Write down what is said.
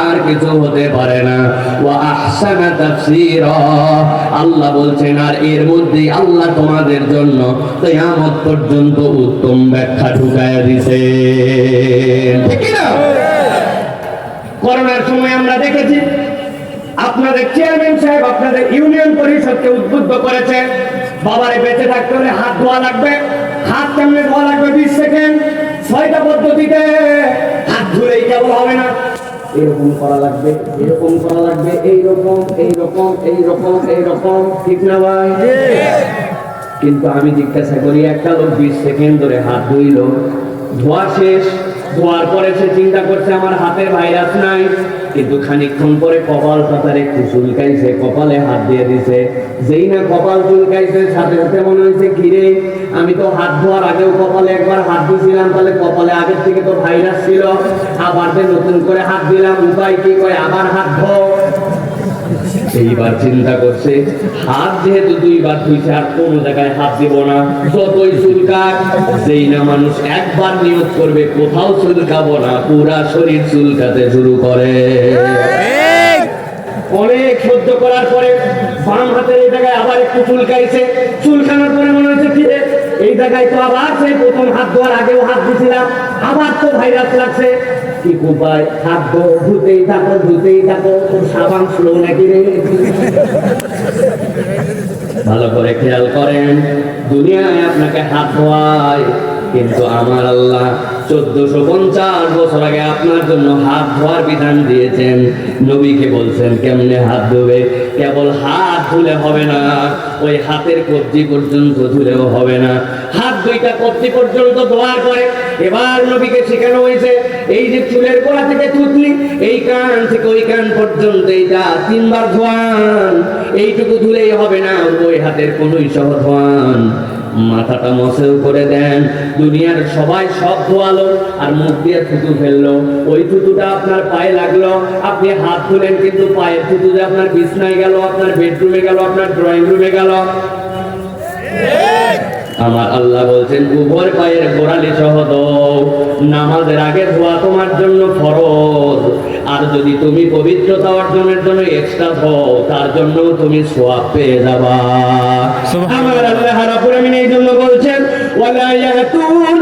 আর কিছু হতে পারে না। ওয়া আহসানা তাফসীরা, আল্লাহ বলছেন আর এর মধ্যে আল্লাহ তোমাদের জন্য কিয়ামত পর্যন্ত উত্তম ব্যাখ্যা ঢুকায়া দিয়েছে। ঠিক না? করোনার সময় আমরা দেখেছি আপনাদের চেয়ারম্যান সাহেব আপনাদের ইউনিয়ন পরিষদকে উদ্বুদ্ধ করেছে, বাবারে বেঁচে থাকতে হলে হাত ধোয়া লাগবে। হাত কেমনে ধোয়া লাগবে? 20 সেকেন্ড 6টা পদ্ধতিতে। হাত ধুলেই কেবল হবে না, এরকম করা লাগবে, এরকম করা লাগবে, এইরকম এইরকম এইরকম এইরকম। ঠিক না ভাই? কিন্তু আমি জিজ্ঞাসা করি, একটা লোক 20 সেকেন্ড ধরে হাত ধুইল, ধোয়া শেষ, ধোয়ার পরে সে চিন্তা করছে আমার হাতে ভাইরাস নাই, কিন্তু খানিকক্ষণ পরে কপাল পাতার একটু চুলকাইছে, কপালে হাত দিয়ে দিছে। যেই না কপাল চুলকাইছে সাথে সাথে মনে হয়েছে কিরে আমি তো হাত ধোয়ার আগেও কপালে একবার হাত দিয়েছিলাম, তাহলে কপালে আগের থেকে তো ভাইরাস ছিল, আবার যে নতুন করে হাত দিলাম, উপায় কি? কয় আবার হাত ধো। এইবার চিন্তা করছে হাত যেহেতু 2 বার ধুইছে আর কোনো জায়গায় হাত দিব না, যতই চুলকাক। যেই না মানুষ একবার নিয়ত করবে কোথাও চুলকাবো না, পুরা শরীর চুলকাতে শুরু করে। অনেক সহ্য করার পরে বাম হাতের এই জায়গায় আবার একটু চুলকাইছে, চুলকানোর পরে মনে হচ্ছে কি রে এই জায়গায় তো আবার সেই প্রথম হাত ধোয়ার আগেও হাত দিছিলাম, আবার তো ভাইরাস লাগছে। কি উপায়? হাত ধুতেই থাকো, ধুতেই থাকো। তোর সাবান স্লো নাকি রে? ভালো করে খেয়াল করেন, দুনিয়ায় আপনাকে হাত ধোয়ায়, কিন্তু আমার আল্লাহ 1450 বছর আগে আপনার জন্য হাত ধোয়ার বিধান দিয়েছেন। নবীকে বলছেন কেমনে হাত ধোবে। কেবল হাত ধুলে হবে না, ওই হাতের কবজি পর্যন্ত ধুলেও হবে না। হাত 2টা কবজি পর্যন্ত ধোয়ার পরে এবার নবীকে শেখানো হয়েছে এই যে চুলের গোড়া থেকে থুতনি, এই কান থেকে ওই কান পর্যন্ত এইটা 3 বার ধোয়ান। এইটুকু ধুলেই হবে না, ওই হাতের কোনই সহ ধোয়ান। মাথাটা মসেও করে দেন। দুনিয়ার সবাই সব ধোয়ালো আর মুখ দিয়ে থুতু ফেললো, ওই থুতুটা আপনার পায়ে লাগলো, আপনি হাত ধুলেন, কিন্তু পায়ের থুতু যে আপনার বিছনায় গেল, আপনার বেডরুমে গেল, আপনার ড্রয়িং রুমে গেল। আমার আল্লাহ বলছেন উভয় পায়ের গোড়ালি সহ দাও। নামাজের আগে ধোয়া তোমার জন্য ফরজ, আর যদি তুমি পবিত্রতা অর্জনের জন্য এক্সট্রা ধোও তার জন্য তুমি সওয়াব পেয়ে যাবা। আমার আল্লাহ রাব্বুল আলামিন এই জন্য বলছেন ওয়ালা ইয়াতুন